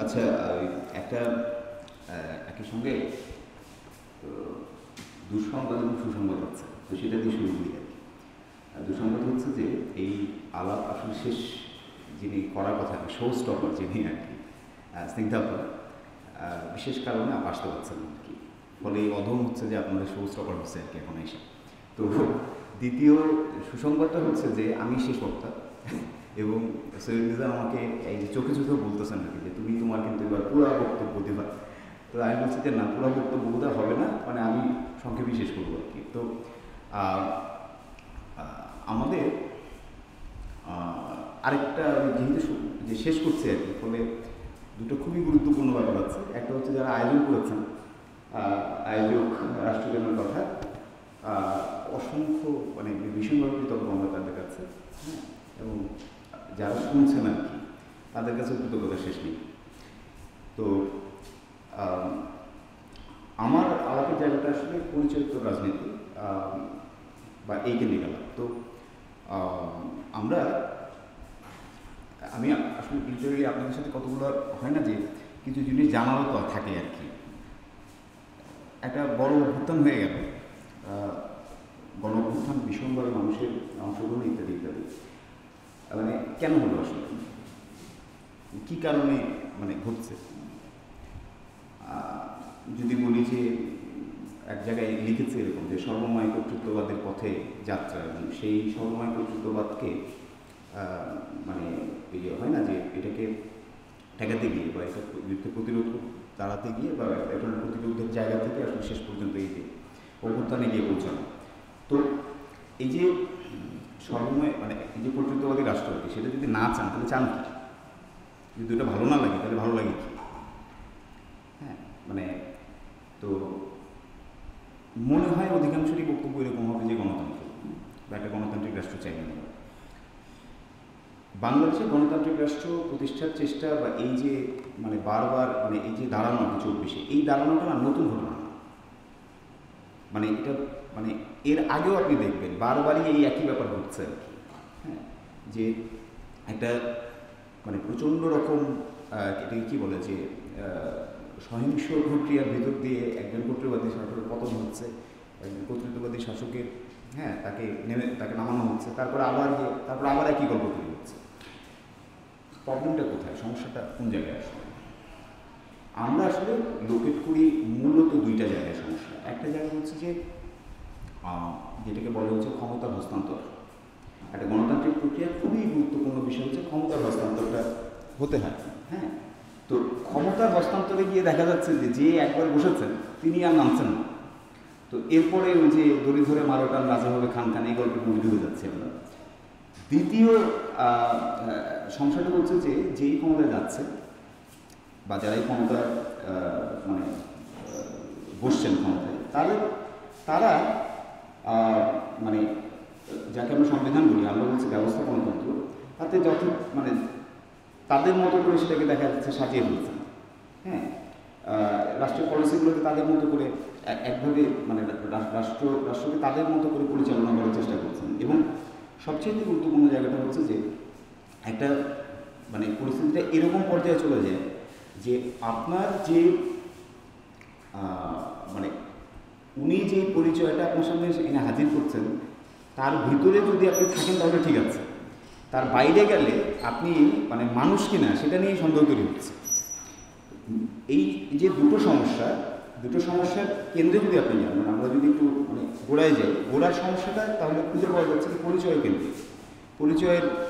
আচ্ছা, একটা একই সঙ্গে দুঃসংবাদ এবং সুসংবাদ আছে, তো সেটা দিয়ে শুরু করি আর কি। দুঃসংবাদ হচ্ছে যে এই আলাপ আসলে শেষ যিনি করার কথা, শো স্টপার যিনি আর কি, স্নিগ্ধাপা বিশেষ কারণে আসতে পারছেন আর কি। ফলে এই অধম হচ্ছে যে আপনাদের শো স্টপার হচ্ছে আর কি এখন এসে। তো দ্বিতীয় সুসংবাদটা হচ্ছে যে আমি শেষ বক্তা এবং সৈয়দ নিজাম আমাকে এই যে চোখে চোখেও বলতেছেন আর কি যে তুমি তোমার কিন্তু এবার পুরো বক্তব্য দেবা। তো আমি বলছি যে না, পুরো বক্তব্য বোধহয় হবে না, মানে আমি সংক্ষেপে শেষ করবো আর কি। তো আমাদের আরেকটা যেহেতু যে শেষ করছে আর কি, ফলে দুটো খুবই গুরুত্বপূর্ণ ব্যাপার আছে। একটা হচ্ছে যারা আয়োজন করেছেন, আয়োজক রাষ্ট্রগানের কথা অসংখ্য মানে ভীষণভাবে কৃতজ্ঞ আমরা তাদের কাছে, হ্যাঁ, এবং যারা শুনছেন আর কি তাদের কাছে কৃতজ্ঞতা শেষ নেই। তো আমার আলাপের জায়গাটা আসলে পরিচালিত রাজনীতি বা এই কেন্দ্রিক আলাপ। তো আমি আসলে লিটারেলি আপনাদের সাথে কতগুলো হয় না যে কিছু জিনিস জানারও তো থাকে আর কি। একটা বড় অভ্যুত্থান হয়ে গেল, গণ অভ্যুত্থান ভীষণভাবে মানুষের অংশগ্রহণ ইত্যাদি ইত্যাদি, মানে কেন হলো আসলে, কী কারণে মানে ঘটছে। যদি বলি যে এক জায়গায় লিখেছে এরকম যে সর্বময় কর্তৃত্ববাদের পথে যাত্রা, এবং সেই সর্বময় কর্তৃত্ববাদকে মানে এই হয় না যে এটাকে ঠেকাতে গিয়ে বা এটা প্রতিরোধ দাঁড়াতে গিয়ে বা একটা প্রতিরোধের জায়গা থেকে আসলে শেষ পর্যন্ত এই যে অভ্যুত্থানে গিয়ে পৌঁছানো। তো এই যে সর্বময় মানে এই যে কর্তৃত্ববাদী রাষ্ট্র আর কি, সেটা যদি না চান তাহলে চান কি? যদি ওটা ভালো না লাগে তাহলে ভালো লাগে কি? হ্যাঁ, মানে তো মনে হয় অধিকাংশেরই বক্তব্য এরকম হবে যে গণতন্ত্র বা একটা গণতান্ত্রিক রাষ্ট্র চাই না। বাংলাদেশে গণতান্ত্রিক রাষ্ট্র প্রতিষ্ঠার চেষ্টা বা এই যে মানে বারবার মানে এই যে দাঁড়ানো 24-এ, এই দাঁড়ানোটা না নতুন ঘটনা, মানে এটা মানে এর আগেও আপনি দেখবেন বারবারই এই একই ব্যাপার ঘটছে আর কি। হ্যাঁ, যে একটা মানে প্রচণ্ড রকম এটাকে কী বলে যে সহিংস প্রক্রিয়ার ভেতর দিয়ে একজন কর্তৃত্ববাদী শাসকের পতন হচ্ছে, একজন কর্তৃত্ববাদী শাসকের তাকে নামানো হচ্ছে, তারপরে আবার একই গল্প তৈরি হচ্ছে। প্রবলেমটা কোথায়, সমস্যাটা কোন জায়গায় আসলে? আমরা আসলে লোকেট করি মূলত দুইটা জায়গায় সমস্যা। একটা জায়গা হচ্ছে যে যেটাকে বলা হচ্ছে ক্ষমতার হস্তান্তর। একটা গণতান্ত্রিক প্রক্রিয়া খুবই গুরুত্বপূর্ণ বিষয় হচ্ছে ক্ষমতার হস্তান্তরটা হতে হয়। হ্যাঁ, তো ক্ষমতার হস্তান্তরে গিয়ে দেখা যাচ্ছে যে একবার বসেছেন তিনি আর নামছেন না। তো এরপরে ওই যে দড়ি ধরে মারোটান রাজা হবে খান খান, এই গল্পের মধ্যে ঢুকে যাচ্ছে আমরা। দ্বিতীয় সমস্যাটা হচ্ছে যে যেই ক্ষমতায় যাচ্ছে বা যারাই ক্ষমতা মানে বসছেন ক্ষমতায়, তারা মানে যাকে আমরা সংবিধান বলি, আমরা বলছি ব্যবস্থা গণতন্ত্র, তাতে যত মানে তাদের মতো করে সেটাকে দেখা যাচ্ছে সাজিয়ে ফেলছেন। হ্যাঁ, রাষ্ট্রীয় পলিসিগুলোকে তাদের মতো করে একভাবে মানে রাষ্ট্রকে তাদের মতো করে পরিচালনা করার চেষ্টা করছেন। এবং সবচেয়ে গুরুত্বপূর্ণ জায়গাটা হচ্ছে যে একটা মানে পরিস্থিতিটা এরকম পর্যায়ে চলে যায় যে আপনার যে মানে উনি যে পরিচয়টা আপনার সামনে এনে হাজির করছেন তার ভিতরে যদি আপনি থাকেন তাহলে ঠিক আছে, তার বাইরে গেলে আপনি মানে মানুষ কিনা সেটা নিয়েই সন্দেহ তৈরি হচ্ছে। এই যে দুটো সমস্যার কেন্দ্রে যদি আপনি যান, মানে আমরা যদি একটু মানে গোড়ায় যাই, গোড়ার সমস্যাটা তাহলে খুঁজে পাওয়া যাচ্ছে যে পরিচয় কেন্দ্রিক।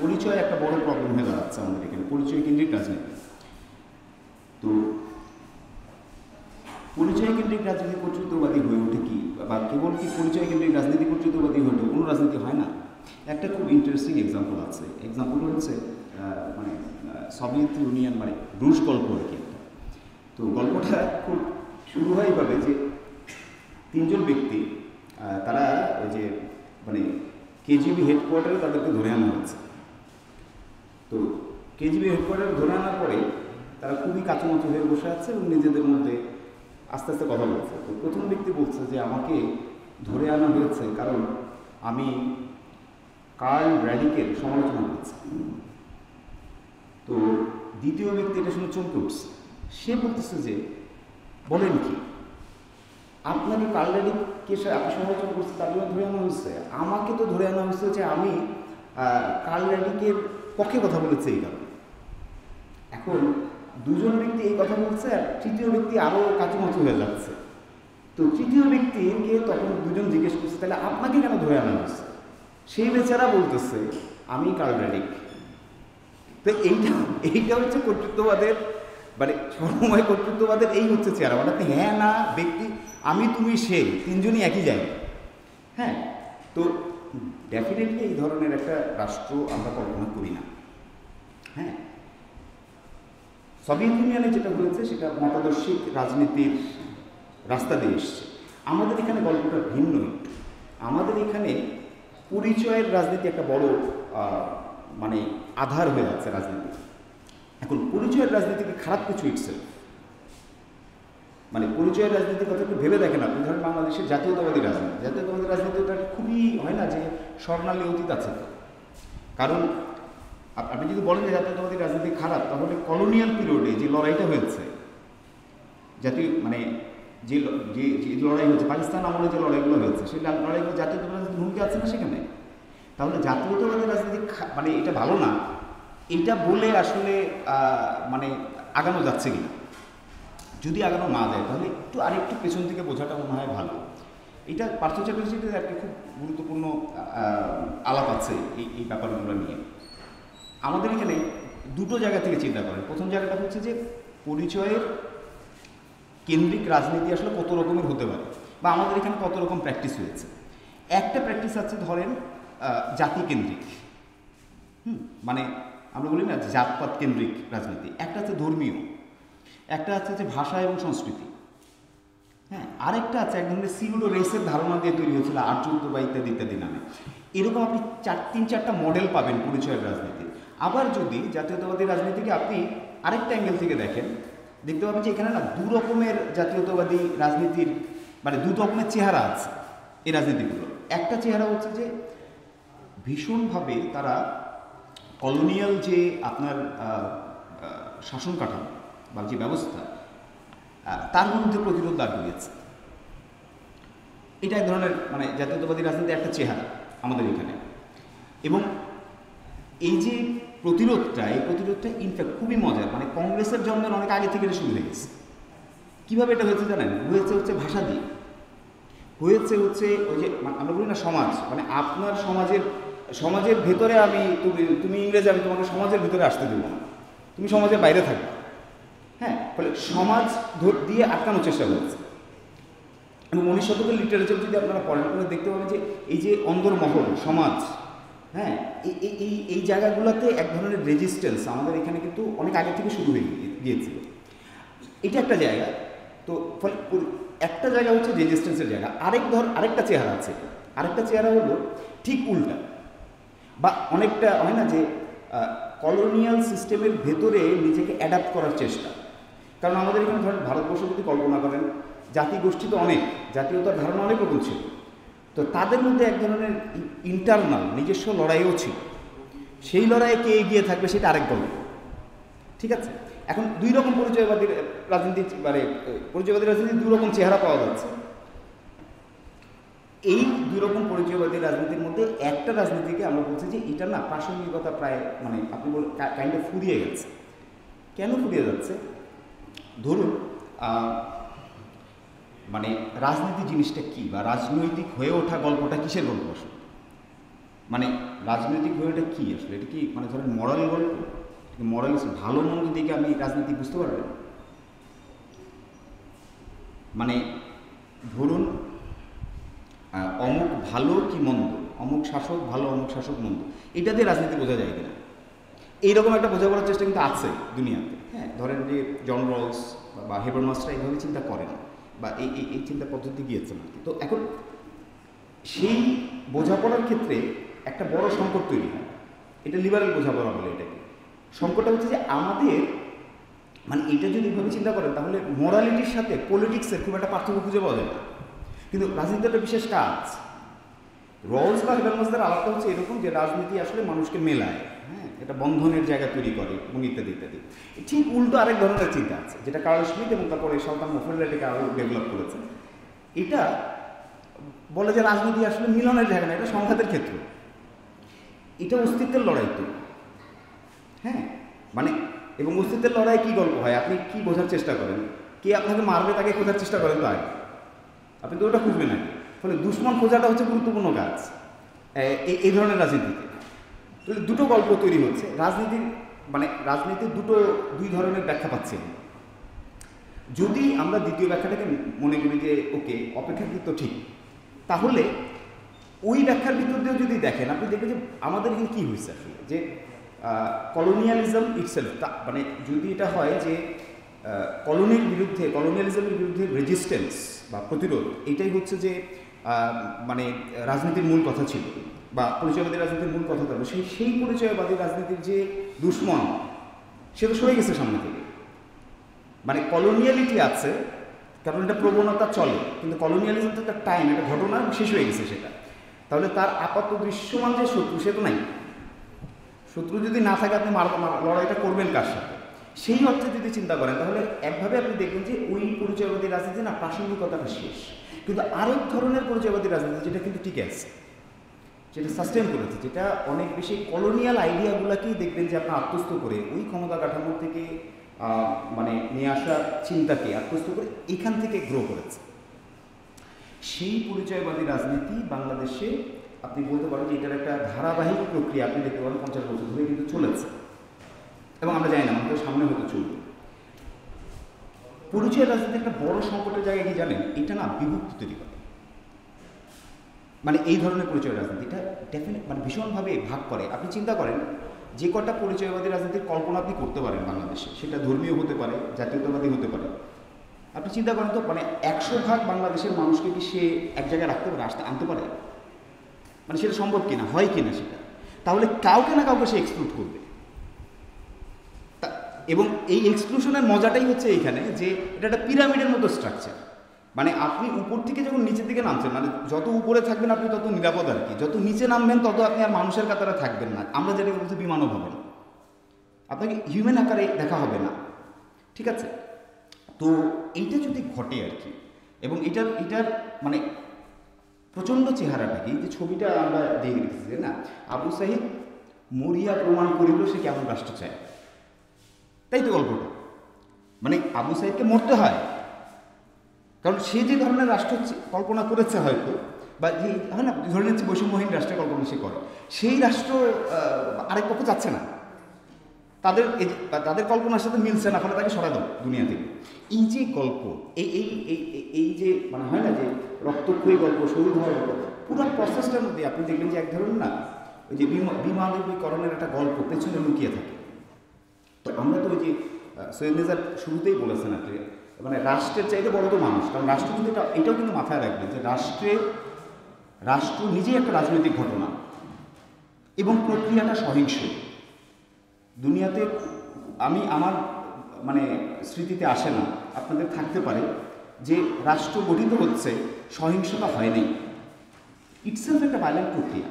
পরিচয় একটা বড় প্রবলেম হয়ে দাঁড়াচ্ছে আমাদের এখানে, পরিচয় কেন্দ্রিক রাজনীতি। তো পরিচয় কেন্দ্রিক রাজনীতি কর্তৃত্ববাদী হয়ে ওঠে কি, বা কেবল কি পরিচয় কেন্দ্রিক রাজনীতি কর্তৃত্ববাদী হয়ে ওঠে, কোনো রাজনীতি হয় না? একটা খুব ইন্টারেস্টিং এক্সাম্পল আছে। এক্সাম্পলটা হচ্ছে মানে সোভিয়েত ইউনিয়ন মানে রুশ গল্প আর কি। তো গল্পটা খুব শুরু হয় এইভাবে যে তিনজন ব্যক্তি তারা ওই যে মানে কেজিবি হেডকোয়ার্টারে তাদেরকে ধরে আনা হচ্ছে। তো কেজিবি হেডকোয়ার্টারে ধরে আনার পরে তারা খুবই কাছামাছি হয়ে বসে আছে এবং নিজেদের মধ্যে আস্তে আস্তে কথা বলছে। তো প্রথম ব্যক্তি বলছে যে আমাকে ধরে আনা হয়েছে কারণ আমি কার্ল ব্র্যাডিকের সমালোচনা করছি। তো দ্বিতীয় ব্যক্তি এটা শুনে চমকে উঠছে সে বলতেছে যে বলেন কি, আপনাকে কার্ল রেডিককে আপনি সমালোচনা করছেন, তার জন্য ধরে আনা হয়েছে? আমাকে তো ধরে আনা হয়েছে যে আমি কার্ল রেডিকের পক্ষে কথা বলেছি এই কারণে। এখন দুজন ব্যক্তি এই কথা বলছে, আর তৃতীয় ব্যক্তি আরও কাচুমাচু হয়ে যাচ্ছে। তো তৃতীয় ব্যক্তিকে তখন দুজন জিজ্ঞেস করছে, তাহলে আপনাকে কেন ধরে আনা হয়েছে? সেই বেচারা বলতেছে আমি কার্ল রেডিক। তো এইটা হচ্ছে কর্তৃত্ববাদের, মানে সর্বময় কর্তৃত্ববাদের এই হচ্ছে চেহারা। অর্থাৎ হ্যাঁ না ব্যক্তি, আমি তুমি সে, তিনজনই একই জায়গায়। হ্যাঁ, তো ডেফিনেটলি এই ধরনের একটা রাষ্ট্র আমরা কল্পনা করি না। হ্যাঁ, সোভিয়েত ইউনিয়নে যেটা হয়েছে সেটা মতাদর্শিক রাজনীতির রাস্তা দিয়ে এসছে। আমাদের এখানে গল্পটা ভিন্ন একটু। আমাদের এখানে পরিচয়ের রাজনীতি একটা বড় মানে আধার হয়ে যাচ্ছে রাজনীতি। এখন পরিচয়ের রাজনীতিকে খারাপ কিছু ইটসেলফ, মানে পরিচয়ের রাজনীতির কথা একটু ভেবে দেখেন আপনি। ধরেন বাংলাদেশের জাতীয়তাবাদী রাজনীতিটা খুবই হয় না যে স্বর্ণালী অতীত আছে তো। কারণ আপনি যদি বলেন যে জাতীয়তাবাদী রাজনীতি খারাপ, তাহলে কলোনিয়াল পিরিয়ডে যে লড়াইটা হয়েছে, জাতীয় মানে যে লড়াই হয়েছে পাকিস্তান আমলে, যে লড়াইগুলো হয়েছে, সেই লড়াইগুলো জাতীয়তাবাদী রাজনীতির ভূমিকা আছে না সেখানে? তাহলে জাতীয়তাবাদী রাজনীতি মানে এটা ভালো না, এটা বলে আসলে মানে আগানো যাচ্ছে কিনা, যদি আগানো না যায় তাহলে একটু আরেকটু পেছন থেকে বোঝাটা মনে হয় ভালো। এটা পার্থ চ্যাটার্জির একটা খুব গুরুত্বপূর্ণ আলাপ আছে এই ব্যাপারগুলো নিয়ে। আমাদের এখানে দুটো জায়গা থেকে চিন্তা করেন। প্রথম জায়গাটা হচ্ছে যে পরিচয়ের কেন্দ্রিক রাজনীতি আসলে কত রকমের হতে পারে, বা আমাদের এখানে কত রকম প্র্যাকটিস হয়েছে। একটা প্র্যাকটিস আছে ধরেন জাতি কেন্দ্রিক, মানে আমরা বলি না জাতপাত কেন্দ্রিক রাজনীতি। একটা আছে ধর্মীয়, একটা আছে যে ভাষা এবং সংস্কৃতি। হ্যাঁ, আরেকটা আছে এক ধরনের সিউডো রেসের ধারণা দিয়ে তৈরি হয়েছিল আর্যত্ব বা ইত্যাদি ইত্যাদি নামে। এরকম আপনি তিন চারটা মডেল পাবেন পরিচয়ের রাজনীতি। আবার যদি জাতীয়তাবাদী রাজনীতিকে আপনি আরেকটা অ্যাঙ্গেল থেকে দেখেন, দেখতে পাবেন যে এখানে না দু রকমের জাতীয়তাবাদী রাজনীতির মানে দু রকমের চেহারা আছে এই রাজনীতিগুলো। একটা চেহারা হচ্ছে যে ভীষণভাবে তারা কলোনিয়াল যে আপনার শাসন কাঠামো বা যে ব্যবস্থা, তার বিরুদ্ধে প্রতিরোধ দাঁড় করিয়েছে। এটা এক ধরনের মানে জাতীয়তাবাদী রাজনীতির একটা চেহারা আমাদের এখানে। এবং এই যে প্রতিরোধটা, এই প্রতিরোধটা ইনফ্যাক্ট খুবই মজার। মানে কংগ্রেসের জন্মের অনেক আগে থেকে শুরু হয়ে গেছে। কীভাবে এটা হয়েছে জানেন? হচ্ছে ভাষা দিয়ে, হচ্ছে ওই যে আমরা বলি না সমাজ, মানে আপনার সমাজের ভেতরে আমি তুমি ইংরেজি, আমি তোমাকে সমাজের ভিতরে আসতে দেবো না, তুমি সমাজের বাইরে থাকবে। হ্যাঁ, ফলে সমাজ দিয়ে আটকানোর চেষ্টা করেছে। এবং 19 শতকের লিটারেচার যদি আপনারা পড়েন, আপনারা দেখতে পাবেন যে এই যে অন্দরমহল সমাজ, হ্যাঁ, এই জায়গাগুলোতে এক ধরনের রেজিস্ট্যান্স আমাদের এখানে কিন্তু অনেক আগে থেকে শুরু হয়ে গিয়েছিল। এটা একটা জায়গা। তো ফলে একটা জায়গা হচ্ছে রেজিস্ট্যান্সের জায়গা। আরেকটা চেহারা আছে। আরেকটা চেহারা হলো ঠিক উল্টা, বা অনেকটা হয় না যে কলোনিয়াল সিস্টেমের ভেতরে নিজেকে অ্যাডাপ্ট করার চেষ্টা। কারণ আমাদের এখানে ধরেন ভারতবর্ষ যদি কল্পনা করেন, জাতিগোষ্ঠী তো অনেক, জাতীয়তার ধারণা অনেক রকম ছিল। তো তাদের মধ্যে এক ধরনের ইন্টারনাল নিজস্ব লড়াইও ছিল। সেই লড়াইয়ে কে এগিয়ে থাকবে সেটা আরেক গল্প। ঠিক আছে, এখন দুই রকম পরিচয়বাদী রাজনীতি, মানে পরিচয়বাদী রাজনীতির দুই রকম চেহারা পাওয়া যাচ্ছে। এই দুই রকম পরিচয়বাদী রাজনীতির মধ্যে একটা রাজনীতিকে আমরা বলছি যে এটা না প্রাসঙ্গিকতা প্রায় মানে আপনি কাইন্ড অফ ফুরিয়ে গেছে। কেন ফুরিয়ে যাচ্ছে? ধরুন মানে রাজনীতি জিনিসটা কি, বা রাজনৈতিক হয়ে ওঠা গল্পটা কিসের গল্প আসলে? মানে রাজনৈতিক হয়ে ওঠা কি আসলে? এটা কি মানে ধরেন মরাল গল্প? মরাল ভালো মন্দ দিকে আমি রাজনীতি বুঝতে পারবেন? মানে ধরুন অমুক ভালো কি মন্দ, অমুক শাসক ভালো, অমুক শাসক মন্দ, এটা দিয়ে রাজনীতি বোঝা যায় কিনা, এইরকম একটা বোঝাপড়ার চেষ্টা কিন্তু আছে দুনিয়াতে। হ্যাঁ, ধরেন যে জন রলস বা হেবারমাসরা এইভাবে চিন্তা করেন, বা এই চিন্তা পদ্ধতি গিয়েছেন আর কি। তো এখন সেই বোঝাপড়ার ক্ষেত্রে একটা বড় সংকট তৈরি হয়। এটা লিবারেল বোঝাপড়া বলে এটাকে। সংকটটা হচ্ছে যে আমাদের মানে এটা যদি এইভাবে চিন্তা করেন, তাহলে মোরালিটির সাথে পলিটিক্সের খুব একটা পার্থক্য খুঁজে পাওয়া যায় না। কিন্তু রাজনীতির একটা বিশেষ কাজ, রলস বা হেডালমাসদের আলাদা হচ্ছে এরকম যে রাজনীতি আসলে মানুষকে মেলায়, হ্যাঁ, এটা বন্ধনের জায়গা তৈরি করে এবং ইত্যাদি ইত্যাদি। ঠিক উল্টো আরেক ধরনের চিন্তা আছে যেটা কার্ল স্মিথ এবং তারপরে সালতান মোফাজ্জল এটাকে আরও ডেভেলপ করেছে। এটা বলে যে রাজনীতি আসলে মিলনের জায়গা না, এটা সংঘাতের ক্ষেত্র, এটা অস্তিত্বের লড়াই তো, হ্যাঁ, মানে এবং অস্তিত্বের লড়াই কী গল্প হয়, আপনি কি বোঝার চেষ্টা করেন, কে আপনাকে মারবে তাকে খোঁজার চেষ্টা করেন তো আগে, আপনি তো ওটা খুঁজবেন আগে। ফলে দুশ্মন খোঁজাটা হচ্ছে গুরুত্বপূর্ণ কাজ এই ধরনের রাজনীতিতে। তাহলে দুটো গল্প তৈরি হচ্ছে রাজনীতির, মানে রাজনীতির দুই ধরনের ব্যাখ্যা পাচ্ছি। যদি আমরা দ্বিতীয় ব্যাখ্যাটাকে মনে করি যে ওকে অপেক্ষাকৃত ঠিক, তাহলে ওই ব্যাখ্যার ভিতর দিয়েও যদি দেখেন আপনি দেখবেন যে আমাদের এখানে কী হয়েছে আসলে, যে কলোনিয়ালিজম ইটসেলফ, মানে যদি এটা হয় যে কলোনিয়ালিজমের বিরুদ্ধে রেজিস্ট্যান্স বা প্রতিরোধ, এটাই হচ্ছে যে মানে রাজনীতির মূল কথা ছিল বা পরিচয়বাদী রাজনীতির মূল কথা থাকবে, সেই পরিচয়বাদী রাজনীতির যে দুশ্মন সে তো সরে গেছে সামনে থেকে। মানে কলোনিয়ালিটি আছে কারণ এটা প্রবণতা চলে, কিন্তু কলোনিয়ালিজম তো একটা টাইম, একটা ঘটনা শেষ হয়ে গেছে সেটা। তাহলে তার আপাত দৃশ্যমান যে শত্রু সে তো নাই। শত্রু যদি না থাকে আপনি লড়াইটা করবেন কার সাথে, সেই অর্থে যদি চিন্তা করেন তাহলে একভাবে আপনি দেখবেন যে ওই পরিচয়বাদী রাজনীতি না প্রাসঙ্গিকতাটা শেষ। কিন্তু আরেক ধরনের পরিচয়বাদী রাজনীতি যেটা কিন্তু টিকে আছে, যেটা সাস্টেন করেছে, যেটা অনেক বেশি কলোনিয়াল আইডিয়াগুলোকেই দেখবেন যে আপনার আত্মস্থ করে ওই ক্ষমতা কাঠামো থেকে মানে নিয়ে আসা চিন্তাকে আত্মস্থ করে এখান থেকে গ্রো করেছে। সেই পরিচয়বাদী রাজনীতি বাংলাদেশে আপনি বলতে পারেন যে এটার একটা ধারাবাহিক প্রক্রিয়া আপনি দেখতে পারেন 50 বছর ধরে কিন্তু চলেছে এবং আমরা জানি না আমাদের সামনে হতে চলবে। পরিচয় রাজনীতি একটা বড় সংকটের জায়গায় কি জানেন, এটা না বিভক্তি তৈরি করে। মানে এই ধরনের পরিচয় রাজনীতি এটা ডেফিনেট মানে ভীষণভাবে ভাগ করে। আপনি চিন্তা করেন যে কটা পরিচয়বাদী রাজনীতির কল্পনা আপনি করতে পারেন বাংলাদেশে, সেটা ধর্মীয় হতে পারে, জাতীয়তাবাদী হতে পারে। আপনি চিন্তা করেন তো, মানে 100 ভাগ বাংলাদেশের মানুষকে কি সে এক জায়গায় রাখতে পারে, আনতে পারে? মানে সেটা সম্ভব কিনা, হয় কিনা সেটা। তাহলে কাউকে না কাউকে সে এক্সক্লুড করবে। এবং এই এক্সক্লুশনের মজাটাই হচ্ছে এইখানে যে এটা একটা পিরামিডের মতো স্ট্রাকচার। মানে আপনি উপর থেকে যখন নিচের দিকে নামছেন, মানে যত উপরে থাকবেন আপনি তত নিরাপদ আর কি, যত নিচে নামবেন তত আপনি আর মানুষের কাতারে থাকবেন না। আমরা যেটা বলছি বিমানও হবেন, আপনাকে হিউম্যান আকারে দেখা হবে না, ঠিক আছে? তো এইটা যদি ঘটে আর কি, এবং এটার মানে প্রচণ্ড চেহারাটা কি, যে ছবিটা আমরা দেখে রেখেছি না, আবু সাহিদ মরিয়া প্রমাণ করিল সে কেমন রাষ্ট্র চায়, তাই তো গল্পটা। মানে আবু সাহিদকে মরতে হয়, কারণ সে যে ধরনের রাষ্ট্র কল্পনা করেছে হয়তো, বা যে হয় না ধরে নিচ্ছে বৈষম্যহীন রাষ্ট্রের কল্পনা সে করে, সেই রাষ্ট্র আরেক পক্ষ চাচ্ছে না, তাদের কল্পনার সাথে মিলছে না, ফলে তাকে সরা দাও দুনিয়া থেকে। এই যে গল্প, এই যে মানে হয় না যে রক্তক্ষয়ী গল্প, শহীদ হওয়ার গল্প, পুরো প্রসেসটার মধ্যে আপনি দেখবেন যে এক ধরনের না ওই যে বিমানবীকরণের একটা গল্প পেছনে লুকিয়ে থাকে। তো আমরা তো ওই যে সৈয়দ নেজার শুরুতেই বলেছেন আপনি, মানে রাষ্ট্রের চাইতে বড় তো মানুষ। কারণ রাষ্ট্র কিন্তু এটাও কিন্তু মাথায় রাখবেন যে রাষ্ট্র নিজেই একটা রাজনৈতিক ঘটনা এবং প্রক্রিয়াটা সহিংস। দুনিয়াতে আমার মানে স্মৃতিতে আসে না, আপনাদের থাকতে পারে, যে রাষ্ট্র গঠিত হচ্ছে সহিংসতা হয়নি, ইটসেলফ একটা ভায়োলেন্ট প্রক্রিয়া,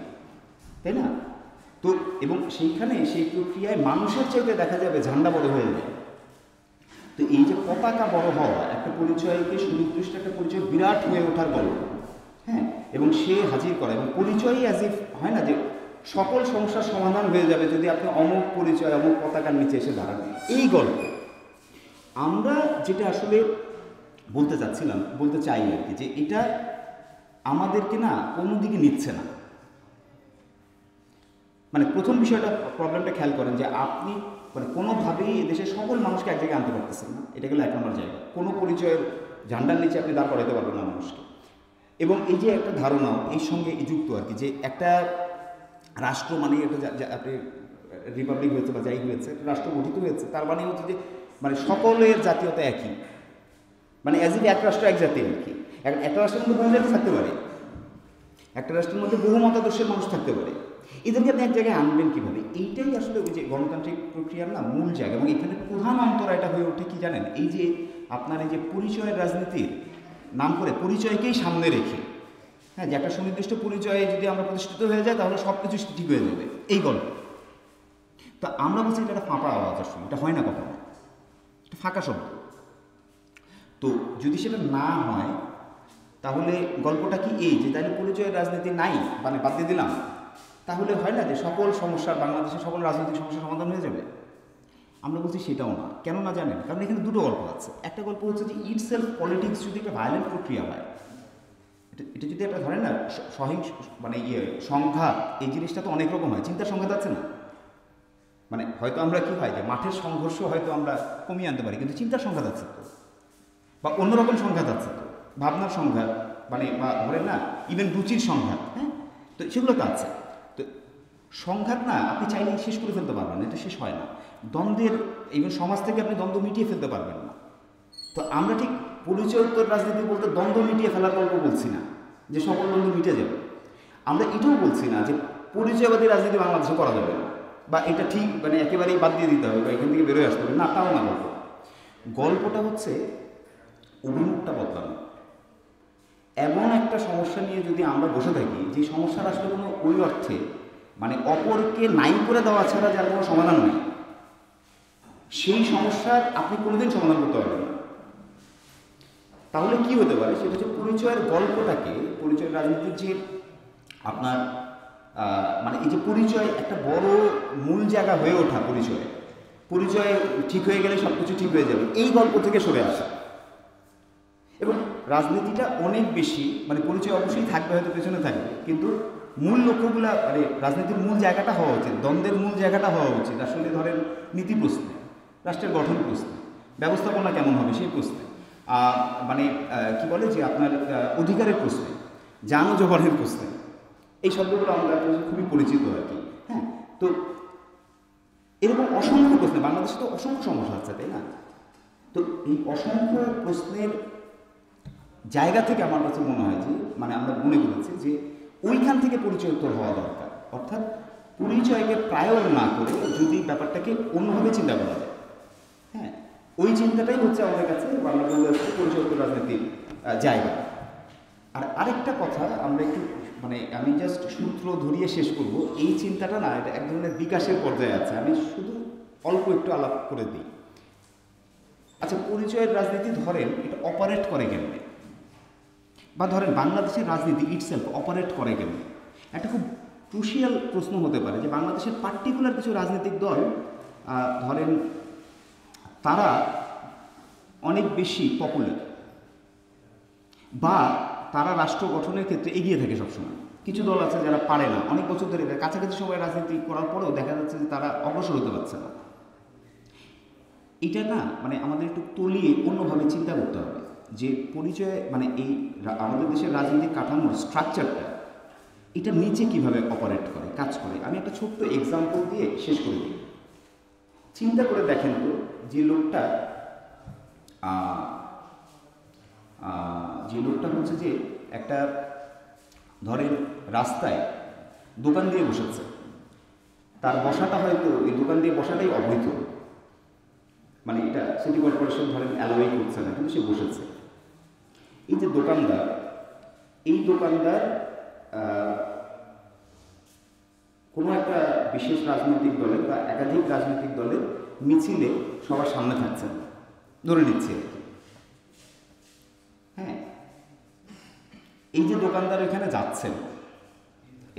তাই না? তো এবং সেইখানে সেই প্রক্রিয়ায় মানুষের চাইতে দেখা যাবে ঝান্ডা বড় হয়ে যায়। তো এই যে পতাকা বড় হওয়া, একটা পরিচয়কে সুনির্দিষ্ট একটা পরিচয় বিরাট হয়ে ওঠার গল্প, হ্যাঁ, এবং সে হাজির করা, এবং পরিচয়ই অ্যাজ ইফ হয় না যে সকল সমস্যার সমাধান হয়ে যাবে যদি আপনি অমুক পরিচয় অমুক পতাকার নিচে এসে দাঁড়ান। এই গল্প আমরা যেটা আসলে বলতে চাই আর কি, যে এটা আমাদেরকে না কোনো দিকে নিচ্ছে না। মানে প্রথম বিষয়টা, প্রবলেমটা খেয়াল করেন যে আপনি মানে কোনোভাবেই দেশের সকল মানুষকে এক জায়গায় আনতে পারতেছেন না, এটা গেলো 1 নম্বর জায়গা। কোনো পরিচয়ের ঝান্ডার নিচে আপনি দাঁড় করাতে পারবেন না মানুষকে। এবং এই যে একটা ধারণাও এর সঙ্গে যুক্ত আর কি, যে একটা রাষ্ট্র মানে একটা আপনি রিপাবলিক হয়েছে বা যাই হয়েছে, রাষ্ট্র গঠিত হয়েছে, তার মানে হচ্ছে যে মানে সকলের জাতীয়তা একই, মানে অ্যাজ ইফ এক রাষ্ট্র এক জাতি আর কি। একটা রাষ্ট্রের মধ্যে বহু জাতি থাকতে পারে, একটা রাষ্ট্রের মধ্যে বহু মতাদর্শের মানুষ থাকতে পারে, এদেরকে আপনি এক জায়গায় আনবেন কীভাবে? এইটাই আসলে ওই যে গণতান্ত্রিক প্রক্রিয়ার না মূল জায়গা। এবং এখানে প্রধান অন্তরায়টা হয়ে ওঠে কি জানেন, এই যে আপনার এই যে পরিচয়ের রাজনীতির নাম করে পরিচয়কেই সামনে রেখে, হ্যাঁ, যে একটা সুনির্দিষ্ট পরিচয়ে যদি আমরা প্রতিষ্ঠিত হয়ে যাই তাহলে সব কিছু ঠিক হয়ে যাবে, এই গল্প। তো আমরা বলছি এটা একটা ফাঁপা আওয়াজ, আসলে এটা হয় না কখনো, এটা ফাঁকা শব্দ। তো যদি সেটা না হয় তাহলে গল্পটা কি এই যে তাহলে পরিচয়ের রাজনীতি নাই, মানে বাদ দিয়ে দিলাম, তাহলে হয় না যে সকল সমস্যার, বাংলাদেশের সকল রাজনৈতিক সমস্যার সমাধান হয়ে যাবে? আমরা বলছি সেটাও না। কেন না জানেন? কারণ এখানে দুটো গল্প আছে। একটা গল্প হচ্ছে যে ইটসেলফ পলিটিক্স যদি একটা ভায়োলেন্ট প্রক্রিয়া হয়, এটা যদি একটা ধরেন না সহিংস, মানে সংঘাত, এই জিনিসটা তো অনেক রকম হয়। চিন্তার সংঘাত আছে না, মানে হয়তো আমরা কি হয় যে মাঠের সংঘর্ষ হয়তো আমরা কমিয়ে আনতে পারি, কিন্তু চিন্তার সংঘাত আছে তো, বা অন্যরকম সংঘাত আছে তো, ভাবনার সংঘাত, মানে বা ধরেন না ইভেন রুচির সংঘাত, হ্যাঁ, তো সেগুলো তো আছে। তো সংঘাত না আপনি চাইলেই শেষ করে ফেলতে পারবেন না, এটা শেষ হয় না। দ্বন্দ্বের, ইভেন সমাজ থেকে আপনি দ্বন্দ্ব মিটিয়ে ফেলতে পারবেন না। তো আমরা ঠিক পরিচয়োত্তর রাজনীতি বলতে দ্বন্দ্ব মিটিয়ে ফেলার গল্প বলছি না যে সকল দ্বন্দ্ব মিটে যাবে। আমরা এটাও বলছি না যে পরিচয়বাদী রাজনীতি বাংলাদেশে করা যাবে না, বা এটা ঠিক মানে একেবারেই বাদ দিয়ে দিতে হবে বা এখান থেকে বেরোয় আসতে হবে না, তাও না। গল্পটা হচ্ছে অভিমুখটা বদলানো। এমন একটা সমস্যা নিয়ে যদি আমরা বসে থাকি যে সমস্যার আসলে কোনো ওই অর্থে মানে অপরকে নাই করে দেওয়া ছাড়া যার কোনো সমাধান নেই, সেই সমস্যার আপনি কোনোদিন সমাধান করতে পারবেন না। তাহলে কি হতে পারে? সেটা হচ্ছে পরিচয়ের গল্পটাকে, পরিচয়ের রাজনীতির যে আপনার মানে এই যে পরিচয় একটা বড় মূল জায়গা হয়ে ওঠা, পরিচয় ঠিক হয়ে গেলে সব কিছু ঠিক হয়ে যাবে, এই গল্প থেকে সরে আসা। এবং রাজনীতিটা অনেক বেশি, মানে পরিচয় অবশ্যই থাকবে, হয়তো পেছনে থাকবে, কিন্তু মূল লক্ষ্যগুলো, মানে রাজনীতির মূল জায়গাটা হওয়া উচিত, দ্বন্দ্বের মূল জায়গাটা হওয়া উচিত আসলে ধরেন নীতি প্রশ্নে, রাষ্ট্রের গঠন প্রশ্নে, ব্যবস্থাপনা কেমন হবে সেই প্রশ্নে, মানে কি বলে যে আপনার অধিকারের প্রশ্নে, জান ও জবানের প্রশ্নে, এই শব্দগুলো আমরা খুবই পরিচিত আর কি। হ্যাঁ, তো এরকম অসংখ্য প্রশ্নে, বাংলাদেশে তো অসংখ্য সমস্যা আছে, তাই না? তো এই অসংখ্য প্রশ্নের জায়গা থেকে আমার কাছে মনে হয় যে মানে আমরা মনে করেছি যে ওইখান থেকে পরিচয়োত্তর হওয়া দরকার। অর্থাৎ পরিচয়কে প্রায়র না করে যদি ব্যাপারটাকে অন্যভাবে চিন্তা করা যায়, হ্যাঁ, ওই চিন্তাটাই হচ্ছে আমাদের কাছে বাংলাদেশের পরিচয়োত্তর রাজনীতির জায়গা। আর আরেকটা কথা আমরা একটু, মানে আমি জাস্ট সূত্র ধরিয়ে শেষ করব, এই চিন্তাটা না এটা এক ধরনের বিকাশের পর্যায়ে আছে, আমি শুধু অল্প একটু আলাপ করে দিই। আচ্ছা, পরিচয়ের রাজনীতি ধরেন এটা অপারেট করে কেমনে, বা ধরেন বাংলাদেশের রাজনীতি ইটসেলফ অপারেট করে কেমনে? একটা খুব ক্রুশিয়াল প্রশ্ন হতে পারে যে বাংলাদেশের পার্টিকুলার কিছু রাজনৈতিক দল ধরেন তারা অনেক বেশি পপুলার, বা তারা রাষ্ট্র গঠনের ক্ষেত্রে এগিয়ে থাকে সবসময়। কিছু দল আছে যারা পারে না, অনেক বছর ধরে কাছাকাছি সময় রাজনীতি করার পরেও দেখা যাচ্ছে যে তারা অগ্রসর হতে পারছে না। এটা না মানে আমাদের একটু তলিয়ে অন্যভাবে চিন্তা করতে হবে যে পরিচয় মানে এই আমাদের দেশের রাজনৈতিক কাঠামোর স্ট্রাকচারটা এটা নিচে কিভাবে অপারেট করে, কাজ করে। আমি একটা ছোট্ট এক্সাম্পল দিয়ে শেষ করে দিই। চিন্তা করে দেখেন তো, যে লোকটা হচ্ছে যে একটা ধরেন রাস্তায় দোকান দিয়ে বসেছে, তার বসাটা হয়তো এই দোকান দিয়ে বসাটাই অবৈধ, মানে এটা সিটি কর্পোরেশন ধরেন অ্যালাউই করছে না, কিন্তু সে বসেছে। এই যে দোকানদার, এই দোকানদার কোনো একটা বিশেষ রাজনৈতিক দলের বা একাধিক রাজনৈতিক দলের মিছিলে সবার সামনে থাকছেন ধরে নিচ্ছে, হ্যাঁ। এই যে দোকানদার এখানে যাচ্ছেন,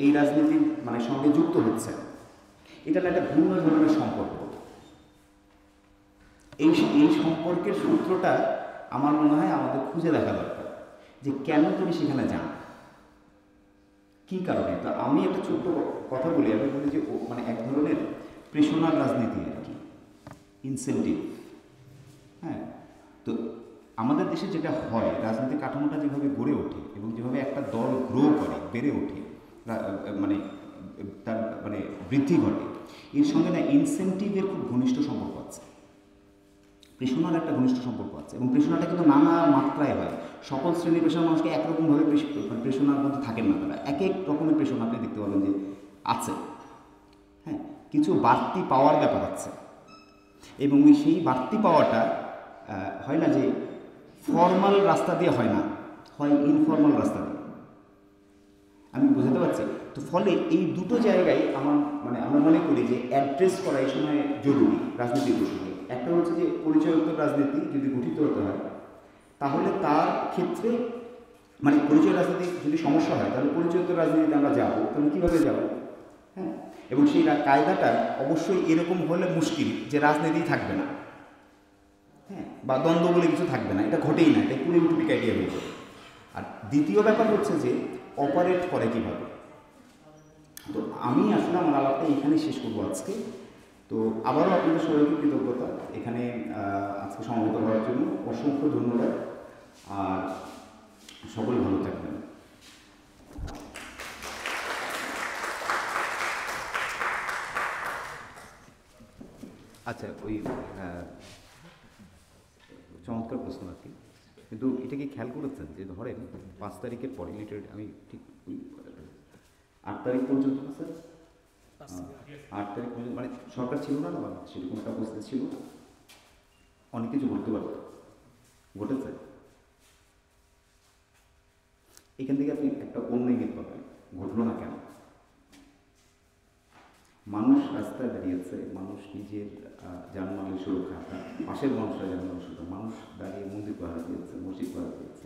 এই রাজনীতির মানে সঙ্গে যুক্ত হচ্ছেন, এটা একটা ভিন্ন ধরনের সম্পর্ক। এই সম্পর্কের সূত্রটা আমার মনে হয় আমাদের খুঁজে দেখা দরকার, যে কেন তিনি সেখানে যান, কী কারণে। তো আমি একটা ছোট্ট কথা বলি, আমি বলি যে মানে এক ধরনের প্রেষণার রাজনীতি আর কি, ইনসেন্টিভ। হ্যাঁ, তো আমাদের দেশে যেটা হয়, রাজনৈতিক কাঠামোটা যেভাবে গড়ে ওঠে এবং যেভাবে একটা দল গ্রো করে, বেড়ে ওঠে, মানে তার মানে বৃদ্ধি ঘটে, এর সঙ্গে না ইনসেন্টিভের খুব ঘনিষ্ঠ সম্পর্ক আছে, প্রেষণার একটা ঘনিষ্ঠ সম্পর্ক আছে। এবং প্রেষণাটা কিন্তু নানা মাত্রায় হয়। সকল শ্রেণীর পেশার মানুষকে একরকমভাবে প্রেষণার মধ্যে থাকেন না, তারা এক এক রকমের প্রেষণা আপনি দেখতে পাবেন যে আছে। হ্যাঁ, কিছু বাড়তি পাওয়ার ব্যাপার আছে, এবং সেই বাড়তি পাওয়াটা হয় না যে ফর্মাল রাস্তা দিয়ে হয় না, হয় ইনফর্মাল রাস্তা দিয়ে। আমি বোঝাতে পারছি। তো ফলে এই দুটো জায়গায় আমার মানে আমরা মনে করি যে অ্যাড্রেস করা এই সময় জরুরি রাজনীতির প্রসঙ্গে। একটা হচ্ছে যে পরিচয়োত্তর রাজনীতি যদি গঠিত হতে হয় তাহলে তার ক্ষেত্রে মানে পরিচয় রাজনীতি যদি সমস্যা হয় তাহলে পরিচয়োত্তর রাজনীতিতে আমরা যাবো, তাহলে কীভাবে যাবো? হ্যাঁ, এবং সেই কায়দাটা অবশ্যই এরকম হলে মুশকিল যে রাজনীতি থাকবে না, হ্যাঁ, বা দ্বন্দ্ব বলে কিছু থাকবে না, এটা ঘটেই না, এটা পুরো ইউটিপিক আইডিয়া হয়ে যাবে। আর দ্বিতীয় ব্যাপার হচ্ছে যে অপারেট করে কীভাবে। তো আমি আসলে আমার আলাপটা এখানে শেষ করবো আজকে। তো আবারও আপনাদের সবাইকে কৃতজ্ঞতা এখানে আজকে সমবেত হওয়ার জন্য, অসংখ্য ধন্যবাদ। আর সকলে ভালো থাকবেন। আচ্ছা, ওই চমৎকার প্রশ্ন আর কি, কিন্তু এটা কি খেয়াল করেছেন যে ধরেন 5 তারিখের পরে লিটারেট আমি ঠিক 8 তারিখ পর্যন্ত না স্যার, 8 তারিখ পর্যন্ত মানে সরকার ছিল না, না সেরকম একটা পরিস্থিতি ছিল, অনেক কিছু ঘটতে পারত, ঘটেছে। এখান থেকে আপনি একটা অন্য ইঙ্গিত পাবেন, ঘটলো না কেন? মানুষ রাস্তায় দাঁড়িয়েছে, মানুষ নিজের জানমালের সুরক্ষা, পাশের মানুষরা জানমালের সুরক্ষা, মানুষ দাঁড়িয়ে মন্দির পাহারা দিয়েছে, মসজিদ পাহারা দিয়েছে।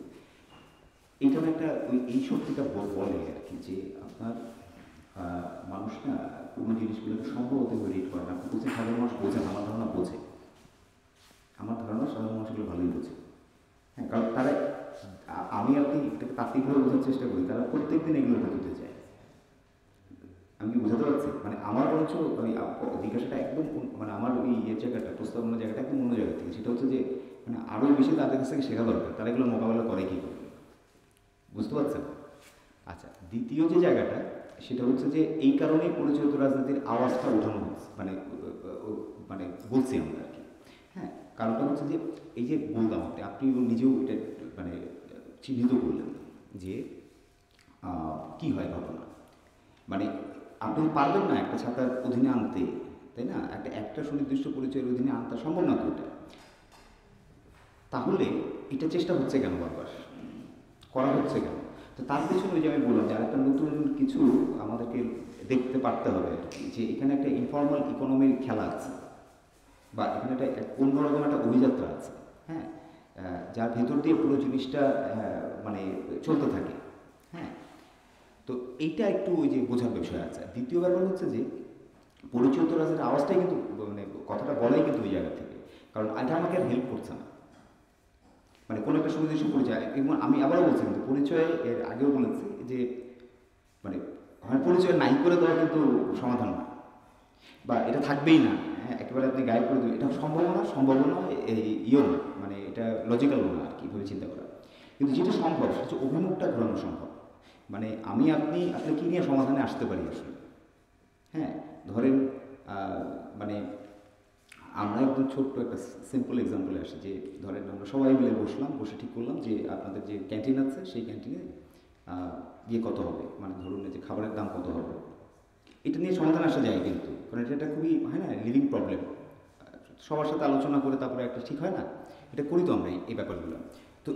এইটা একটা ওই এই শক্তিটা বলে আর কি, যে আপনার মানুষ না কোনো জিনিসগুলোকে সম্ভবত রিড করে না। আপনি বলছেন সাধারণ মানুষ বোঝেন, আমার ধারণা বোঝে, আমার ধারণা সাধারণ মানুষগুলো ভালোই বোঝে। হ্যাঁ, কারণ তারা, আমি আপনি এটাকে তাত্ত্বিকভাবে বোঝার চেষ্টা করি, তারা প্রত্যেক দিন এগুলো দিতে যায়। আমি কি বোঝাতে পারছি? মানে আমার বরঞ্চ ওই জিজ্ঞাসাটা একদম মানে আমার ওই জায়গাটা, প্রস্তাবনার জায়গাটা একদম অন্য জায়গা থেকে। সেটা হচ্ছে যে মানে আরও বেশি তাদের কাছ থেকে শেখা দরকার, তারা এগুলো মোকাবেলা করে কী করে, বুঝতে পারছেন? আচ্ছা, দ্বিতীয় যে জায়গাটা সেটা হচ্ছে যে এই কারণেই পরিচয়িত রাজনীতির আওয়াজটা ওঠানো হচ্ছে, মানে মানে বলছি আমরা আর কি। হ্যাঁ, কারণটা হচ্ছে যে এই যে বললাম আপনি নিজেও এটা মানে চিহ্নিত করলেন যে কী হয় ঘটনা, মানে আপনি পারবেন না একটা ছাতার অধীনে আনতে, তাই না? একটা সুনির্দিষ্ট পরিচয়ের অধীনে আনতে সম্ভব না তো এটা। তাহলে এটা চেষ্টা হচ্ছে কেন, বারবার করা হচ্ছে কেন? তো তার পেছনে ওই যে আমি বললাম যে আরেকটা নতুন কিছু আমাদেরকে দেখতে পারতে হবে আর কি, যে এখানে একটা ইনফর্মাল ইকোনমির খেলা আছে, বা এখানে একটা অন্যরকম একটা অভিযাত্রা আছে, হ্যাঁ, যার ভেতর দিয়ে পুরো জিনিসটা মানে চলতে থাকে। হ্যাঁ, তো এইটা একটু ওই যে বোঝার বিষয় আছে। দ্বিতীয় ব্যাপার হচ্ছে যে পরিচয়িত রাজনীতির আওয়াজটাই কিন্তু মানে কথাটা বলাই কিন্তু ওই জায়গা থেকে, কারণ এটা আমাকে আর হেল্প করছে না। মানে কোনো একটা সুনির্দিষ্ট পরিচয়, এবং আমি আবারও বলছি কিন্তু পরিচয় এর আগেও বলেছি যে মানে হয় পরিচয় নাই করে দেওয়া কিন্তু সমাধান না, বা এটা থাকবেই না, হ্যাঁ, একেবারে আপনি গায়েব করে দেবেন, এটা সম্ভাবনা ইয়েও না, মানে এটা লজিক্যাল না আর কি ভাবে চিন্তা করা। কিন্তু যেটা সম্ভব সেটা হচ্ছে অভিমুখটা ঘোরানো সম্ভব। মানে আমি আপনি কী নিয়ে সমাধানে আসতে পারি আসলে। হ্যাঁ, ধরেন মানে আমরা একদম ছোট্ট একটা সিম্পল এক্সাম্পলে আসি, যে ধরেন আমরা সবাই মিলে বসে ঠিক করলাম যে আপনাদের যে ক্যান্টিন আছে সেই ক্যান্টিনে ইয়ে কত হবে, মানে ধরুন যে খাবারের দাম কত হবে, এটা নিয়ে সমাধান আসা যায় কিন্তু, কারণ এটা খুবই হয় না লিভিং প্রবলেম, সবার সাথে আলোচনা করে তারপরে একটা ঠিক হয় না, এটা করি তো আমরা এই ব্যাপারগুলো। তো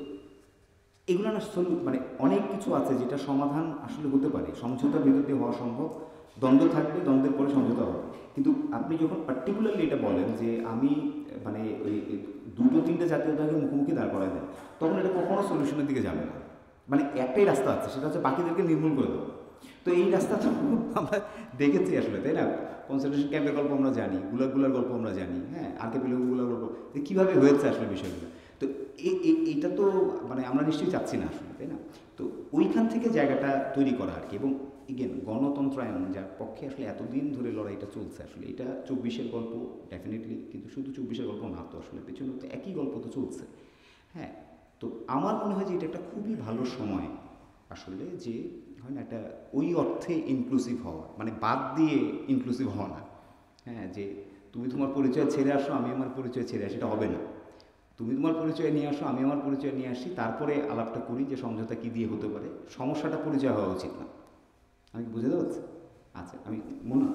এগুলো না মানে অনেক কিছু আছে যেটা সমাধান আসলে হতে পারে, সমঝোতার ভিতর দিয়ে হওয়া সম্ভব। দ্বন্দ্ব থাকবে, দ্বন্দ্বের পরে সমঝোতা হবে, কিন্তু আপনি যখন পার্টিকুলারলি এটা বলেন যে আমি মানে ওই 2-3টে জাতীয়তাকে মুখোমুখি দাঁড় করায় দেন, তখন এটা কখনো সলিউশনের দিকে যাবে না। মানে একটাই রাস্তা আছে, সেটা হচ্ছে বাকিদেরকে নির্মূল করে দেবো। তো এই রাস্তাটা আমরা দেখেছি আসলে, তাই না? কনসেন্ট্রেশন ক্যাম্পের গল্প আমরা জানি, গুলার গল্প আমরা জানি, হ্যাঁ, আর্কেপিলাগোগুলার গল্প, কীভাবে হয়েছে আসলে বিষয়গুলো। তো এইটা তো মানে আমরা নিশ্চয়ই চাচ্ছি না আসলে, তাই না? তো ওইখান থেকে জায়গাটা তৈরি করা আর কি। এবং এগেন গণতন্ত্রায়ন, যার পক্ষে আসলে এতদিন ধরে লড়াইটা চলছে, আসলে এটা 24-এর গল্প ডেফিনেটলি, কিন্তু শুধু 24-এর গল্প না তো, আসলে পেছনে তো একই গল্প তো চলছে। হ্যাঁ, তো আমার মনে হয় যে এটা একটা খুবই ভালো সময় আসলে, যে হয় না একটা ওই অর্থে ইনক্লুসিভ হওয়া, মানে বাদ দিয়ে ইনক্লুসিভ হওয়া না। হ্যাঁ, যে তুমি তোমার পরিচয় ছেড়ে আসো, আমি আমার পরিচয় ছেড়ে আসি, এটা হবে না। তুমি তোমার পরিচয় নিয়ে আসো, আমি আমার পরিচয় নিয়ে আসি, তারপরে আলাপটা করি যে সমঝোতা কী দিয়ে হতে পারে। সমস্যাটা পরিচয় হওয়া উচিত না। আমি কি বুঝতে পারছি? আচ্ছা, আমি মনে